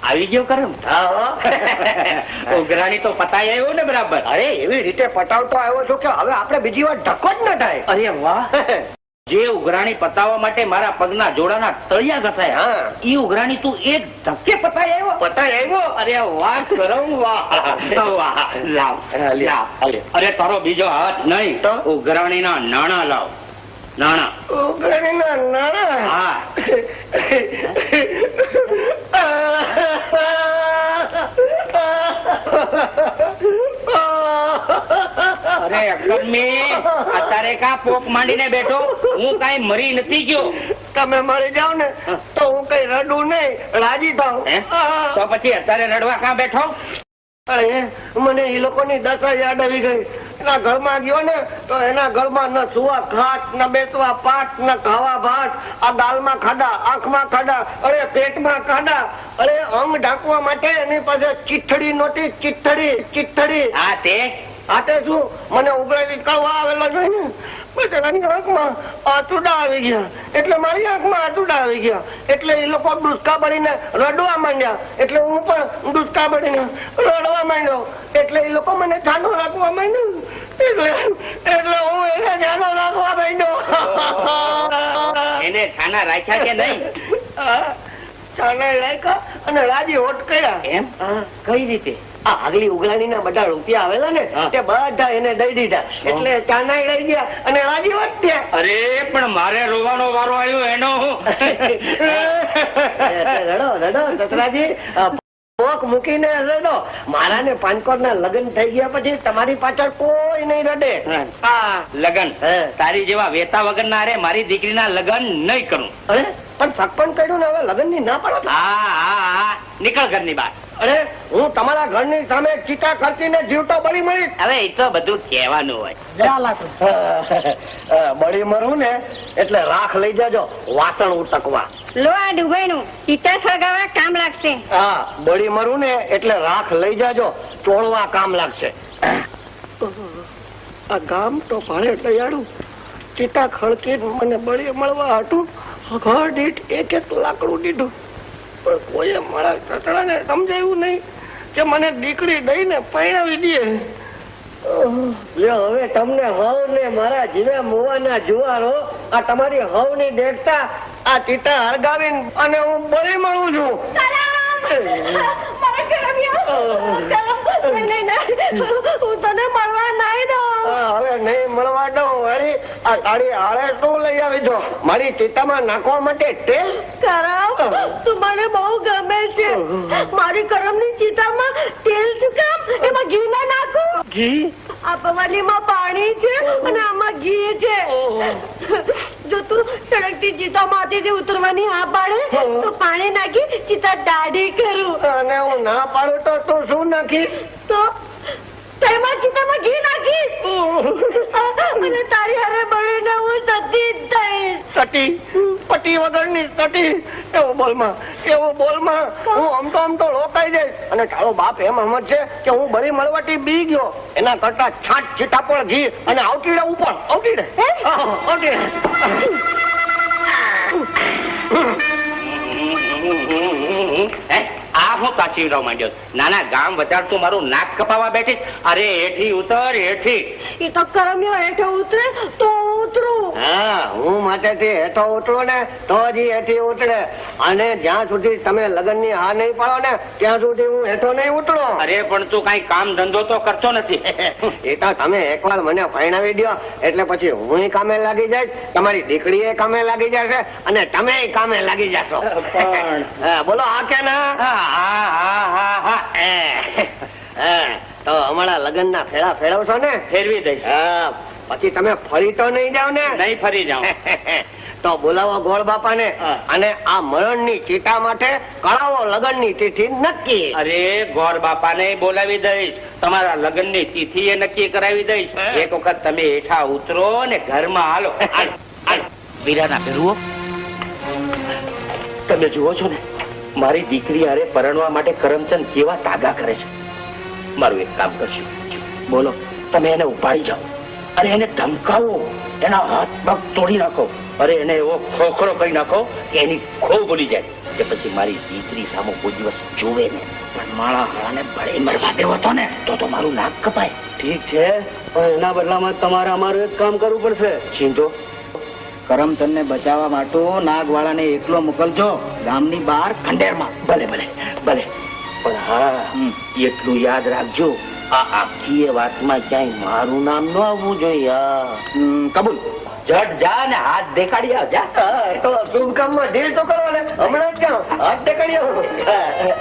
આવી ગયો કરમ. ઉઘરાણી તો પતાય આવ્યો ને બરાબર. અરે એવી રીતે પટાવતો આવ્યો છું કે હવે આપણે બીજી વાર ધક્કો જ ન થાય. અરે વાહ. જે ઉઘરાણી પતાવવા માટે મારા પગના જોડાના તળિયા ઘસાયા, ઈ ઉઘરાણી તું એક ધક્કે પતાય આવ્યો. પતાય આવ્યો. અરે વાહ કરમ, વાહ વાહ. લાવ લાવ. અરે તારો બીજો હાથ નહીં તો ઉઘરાણીના નાણા લાવ. નાણા. ઉઘરાણીના નાણા? હા. અરે અક્કલમી, અત્યારે કા પોક માંડીને બેઠો? હું કઈ મરી નથી ગયો. તમે મરી જાવ ને તો હું કઈ રડું નહીં, રાજી થાવ. તો પછી અત્યારે રડવા ક્યાં બેઠો? અરે મને એ લોકોની દશા યાદ આવી ગઈ. એના ઘરમાં ગયો ને તો એના ઘરમાં ન સુવા ખાટ, ન બેસવા પાટ, ન ખાવા ભાત. આ ગાલમાં ખાડા, આંખમાં ખાડા, અરે પેટમાં ખાડા. અરે અંગ ઢાંકવા માટે એની પાસે ચીઠડી નહોતી. ચીઠડી. હા તે આતે શું મને ઉઘરાણી કરવા આવેલો છે ને, બચારાની આંખમાં આંસુડા આવી ગયા, એટલે મારી આંખમાં આંસુડા આવી ગયા, એટલે એ લોકો ડુસકા પડીને રડવા માંડ્યા, એટલે હું પણ ડુસકા પડીને રડવા માંડ્યો, એટલે એ લોકો મને જાનો રાખવા માંડ્યું, એટલે હું એને જાનો રાખવા માંડ્યો. એને છાના રાખ્યા કે નહીં? છાના રાખ્યા અને રાજી હોટ કર્યા. એમ? કઈ રીતે? આ આગલી ઉઘરાણીના બધા રૂપિયા આવેલા ને તે બધા એને દઈ દીધા, એટલે ચાનાઈ લઈ ગયા અને રાજી વધ્યા. અરે પણ મારે રોવાનો વારો આવ્યો એનો. રડો સસરાજી, પોક મૂકીને રડો. મારા ને પાનકોરના લગ્ન થઈ ગયા પછી તમારી પાછળ કોઈ નહીં રડે. લગ્ન તારી જેવા વેતા વગર ના રે મારી દીકરીના લગ્ન નહીં કરું. અરે પણ સગપણ કર્યું ને હવે લગ્ન ની ના પડો. હા નીકળ ઘરની બહાર. અરે હું તમારા ઘરની સામે ચીટા ખર્ચીને જીવતો બળી મળી. હવે એ તો બધું કહેવાનું હોય. બળી મરું ને એટલે રાખ લઈ જાજો વાસણ ઉટકવા. લો આ ડુબાઈનું ચિત્તા સળગાવવા કામ લાગશે. હા બળી મરું ને એટલે રાખ લઈ જાજો, ચોળવા કામ લાગશે. આ ગામ તો ભાડે તૈયારું ચીતા ખડકી મને બળી મળવા હતું ઘર દીઠ એક લાકડું દીધું, પણ કોઈએ મારા સસરાને સમજાયું નહીં કે મને દીકરી દઈને પરણાવી દે. હવે તમને હવ ને મારા જીવે મુવાના જુવારો આ તમારી હવ ની દેખતા આ ચીતા હળગાવીને અને હું બળી મળું છું. હું તને મળવા નહીં દઉં. હવે નહીં મળવા દઉં. અરે આ તારી હાળે શું લઈ આવી છો મારી ચિત્તામાં નાખવા માટે? તેલ? કરમ, તું મને બહુ ગમે છે. મારી કરમની ચિતામાં તેલ શું કામ? એમાં ઘી ના નાખું? ઘી? આ પવાલીમાં પાણી છે અને આમાં ઘી છે. જો તું સડકથી ચિતા માંથી ઉતરવાની હા પાડે તો પાણી નાખી ચિતા દાઢી કરું. અને હું ના પાડું તો તું શું નાખીશ? તો તેમાં ચિતામાં ઘી નાખીશ અને તારી હારે બળીને હું સતી જ થઈશ. સટી? પટી વગરની સટી? એવું બોલમાં હું આમ તો રોકાઈ જઈશ. અને તારો બાપ એમ સમજ છે કે હું બળી મળવાથી બી ગયો, એના કરતા છાંટ છીટા પણ ઘી અને આવતીડે ઉપર આવતીડે. આ હું કાચીવડાવ માંડ્યો? નાના ગામ વચાર તું મારું નાક કપાવા બેઠી? અરે હેઠી ઉતર, હેઠી. એ તો કરમ્યો હેઠો ઉતરે તો ઉતરું. હા હું માટેથી હેઠો ઉતરું ને તો જ હેઠી ઉતરે, અને જ્યાં સુધી તમે લગ્ન ની હા નહીં પાડો ને ત્યાં સુધી હું હેઠો નહીં ઉતરો. અરે પણ તું કઈ કામ ધંધો તો કરતો નથી. એ તો તમે એકવાર મને પરણાવી દો એટલે પછી હું કામે લાગી જાય, તમારી દીકરી એ કામે લાગી જશે અને તમે કામે લાગી જશો. બોલો હા કે ના? તો અમારા લગ્ન ના ફેરા ફેરવશો ને? ફેરવી દઈશ. પછી તમે ફરી તો નહીં જાવ ને? નહીં ફરી જાઉં. તો બોલાવો ગોળ બાપા ને અને આ મરણ ની ચીટા માટે કરાવો લગ્ન ની તિથિ નક્કી. અરે ગોર બાપા ને બોલાવી દઈશ, તમારા લગ્ન ની તિથિ એ નક્કી કરાવી દઈશ. એક વખત તમે હેઠા ઉતરો ને ઘરમાં હાલો. વીરાના ફેરવો તમે જુઓ છો ને મારી દીકરી હારે પરણવા માટે કરમચંદ કેવા તાગા કરે છે. મારું એક કામ કરશું, બોલો તમે એને ઉપાડી જાઓ અરે એને ધમકાવો, એના હાથ પગ તોડી નાખો, અરે એને એવો ખોખરો કરી નાખો કે એની ખો બોલી જાય, કે પછી મારી દીકરી સામે કોઈ દિવસ જોવે ને. પણ મારા હારાને ભળે મરવા દેવો હતો ને તો મારું નાક કપાય. ઠીક છે, પણ એના બદલામાં તમારે અમારું એક કામ કરવું પડશે. ચિંતો કરમચંદ ને બચાવવા માટે નાગવાળાને એકલો મોકલજો ગામની બહાર ખંડેરમાં. ભલે ભલે ભલે, પણ હા એટલું યાદ રાખજો, આ આખી વાતમાં ક્યાંય મારું નામ ન આવવું જોઈએ. કબૂલ. જટ જા ને હાથ દેખાડી આવ. જા. તો શુભ કામમાં ઢીલ તો કરો ને, હમણાં જ જાઓ, હાથ દેખાડી આવો.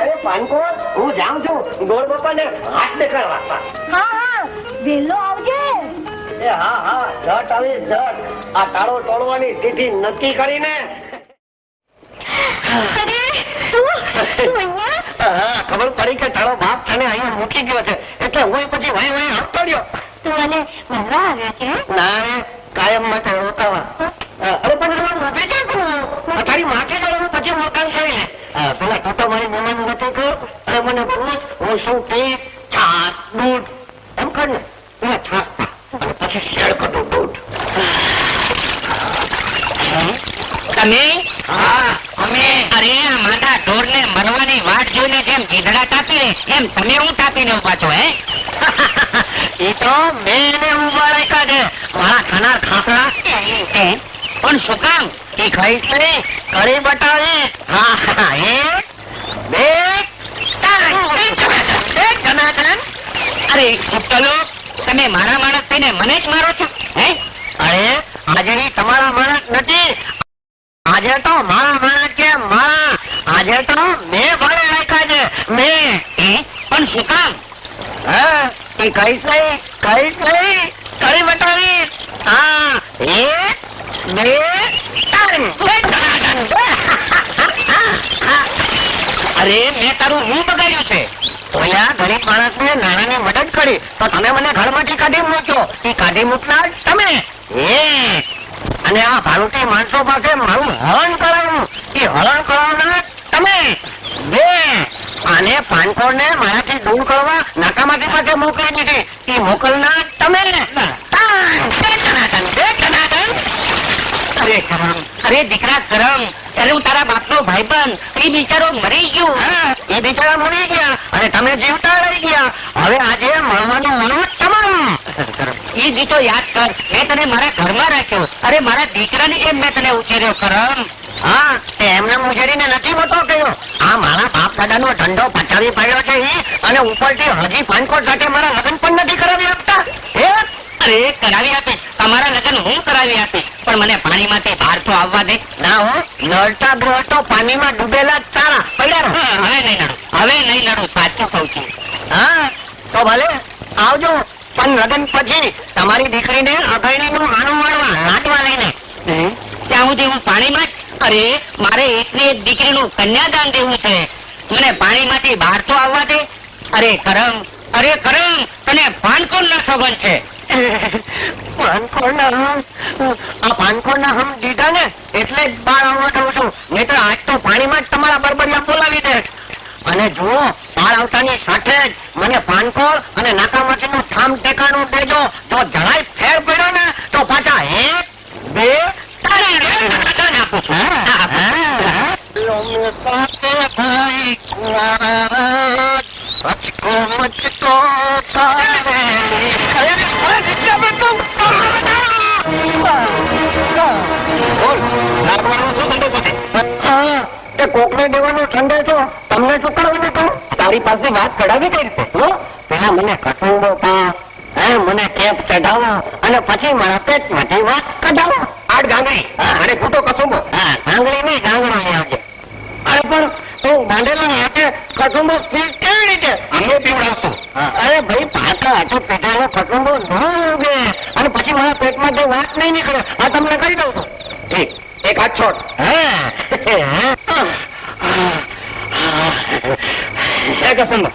અરે પાનકો, હું જાઉં છું ગોળ બાપાને હાથ દેખાડવા. હા હા વેલો આવજે. એ હા હા, જટ આવી જટ. આ તાળો તોડવાની તિથિ નક્કી કરીને. હા, ખબર પડી કે તારો બાપ તને અહીંયા મૂકી ગયો છે, એટલે હું પછી વાય વાય હાથ તોડ્યો. તું મને મળવા આવ્યા છે? ના રે, કાયમ માટે રોકાવા. અરે પણ તમારે મોટે ક્યાં કરું? તારી માથે ચડવું પછી મકાન કરી લે. પેલા તું તો મારી મમ્મી નથી કર. અરે મને પૂછ, હું શું પીશ? છાસ, દૂધ એમ કર ને. પેલા છાસ પા અને પછી શેર કરું દૂધ. તમે? હા, અમે. અરે આ માથા ઢોર ને મરવાની વાટ જોઈને જેમ ગીધડા તાપી રે એમ તમે હું તાપીને ઉભા છો? હે એ તો મેં એને ઉભા રાખ્યા છે. મારા ખાનાર ખાખરા. પણ શું કામ? એ ખાઈશ નહીં, કરી બતાવીશ. હા હા, એક બે ત્રણ. અરે ચલો, તમે મારા માણસ થઈને મને જ મારો છો? હે અરે આજે તમારા માણસ નથી, આજે તો મારા માણસ છે. મારા આજે તો મેં ભાડે રાખ્યા છે. મેં. પણ શું કામ? હા, એ કહીશ નહીં, કરી બતાવીશ. હા, એક બે ત્રણ. અરે મેં તારું હું બગાડ્યું છે? ઓલા ગરીબ માણસને નાણાની મદદ કરી તો તમે મને ઘરમાંથી કાઢી મૂક્યો. એ કાઢી મૂકનાર તમે. અને આ ભાડુતી માણસો પાસે મારું હરણ કરાવ્યું. એ હરણ કરાવનાર તમે. બે અને પાનખોર ને મારાથી દૂર કરવા નાકામાંથી પાસે મોકલી દીધી. એ મોકલનાર તમે. અરે કરમ, અરે દીકરા કરમ, અરે હું તારા બાપનો ભાઈબંધ, એ બિચારો મરી ગયો. એ બિચારા મરી ગયા અને તમે જીવતા રહી ગયા. હવે આજે મળવાનું મળવું તમારું. એ ગીતો યાદ કર, મેં તને મારા ઘરમાં રાખ્યો. અરે મારા દીકરાની જેમ મેં તને ઉછેર્યો. કરમ, હા, તે એમને મુજરીને નથી મોટો કર્યો. આ મારા બાપ દાદાનો ધંધો પચાવી પડ્યો છે ઈ, અને ઉપરથી હજી પાનકોટ સાથે મારા લગ્ન પણ નથી કરાવી આપતા. અરે કરાવી આપીશ, તમારા લગ્ન હું કરાવી આપીશ, પણ મને પાણીમાંથી બહાર તો આવવા દે. ના હો, નડતા બ્રો તો પાણીમાં ડૂબેલા જ તારા પડ્યા. હવે નહીં નડું, હવે નહીં નડું, સાચું કહું છું. હા, તો ભલે આવજો, પણ લગ્ન પછી તમારી દીકરીને અઘાણીનું આણું મળવા નાટવા લઈને. ત્યાં સુધી હું પાણીમાં જ? અરે મારે એકની એક દીકરીનું કન્યાદાન દેવું છે, મને પાણીમાંથી બહાર તો આવવા દે. અરે કરમ, તને પાનકોરના સોગંદ છે. પાનખોરના હમ દીધા ને એટલે જ બહાર આવવા દઉં છું, નહીં તો આજ તો પાણીમાં જ તમારા બરબડિયા બોલાવી દે. અને જુઓ, બહાર આવતાની સાથે જ મને પાનખોળ અને નાકામાટીનું ઠામ ટેકાણું દેજો. જો જરાય ફેર પડ્યો ને તો પાછા એક બે ત્રણ આપું છું. ભાઈ કુંવારા અચકો મચકો કોકને દેવાનો ઠંડે છો, તમને શું કરવું હતું? તારી પાસે વાત કઢાવી કઈ રીતે? પેલા મને કઠુંબો પા, મને કેપ ચઢાવો અને પછી મારા પેટમાંથી વાત કઢાવો. આઠ ગાંગડી અને ફૂટો કસુંબો. ગાંગડી નહીં, ગાંગડો લઈ આવજે. અરે પણ તું બાંધેલા હાથે કસુંબો પીસ કેવી રીતે? અમે પીવડાવશું. અરે ભાઈ, પાછા હાથે પેટાનો કસુંબો ન ઉગે અને પછી મારા પેટમાં જે વાત નહીં નીકળે, આ તમને કહી દઉં છું. ઠીક, એક હાથ છોડ. એક કસુંબો.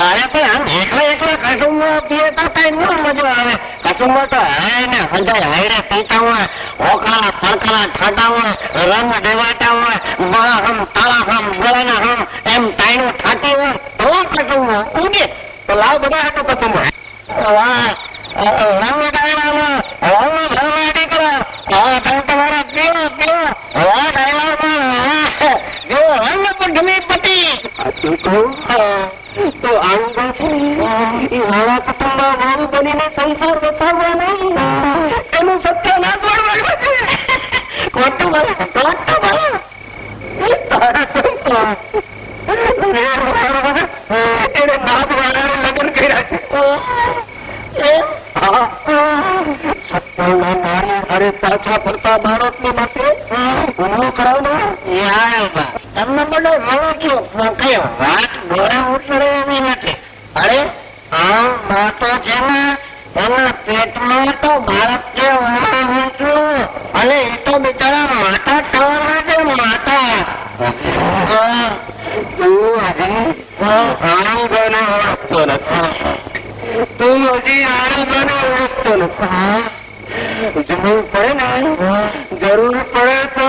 અરે પણ આમ એકલા કસુંબો પીએ તો કઈ ન મજા આવે. બાથરૂમમાં તો હાયને હંધાય હાયરે પીતા હોય, હોકાલા ફણકાલા ઠાટા હોય, રંગ દેવાતા હોય, બળા હમ તાળા હમ ગળાના હમ એમ તાયણું ઠાટી હોય તો કટું ઉગે તો લાવ બધા હાટો પસંદ વાહ રંગ ડાયરામાં રંગ ભરવાડી કરો તમારા પીઓ પીઓ વાહ ડાયરામાં જો રંગ પર ગમે પટી તો આવું છે એ વાળા કુટુંબમાં વાળું બનીને સંસાર વસાવવા નહીં એનું સત્ય ના છોડવાનું છે. ખોટું બોલે ખોટું બોલે તારા સંસાર એને નાગ વાળાને લગ્ન કર્યા છે. સત્યના નારી ઘરે પાછા ફરતા બાળકને માટે ગુનો કરાવનાર તમને બધો રોવો છો કઈ વાત ઘોડે ઉતરે એવી નથી. અરે આ માતો છે ને એના પેટમાં તો બાળક છે અને એ તો બિચારા માતા થવાના છે માતા. તું હજી આણંદને ઓળખતો નથી. તું હજી આણંદને ઓળખતો નથી. જરૂર પડે ને જરૂર પડે તો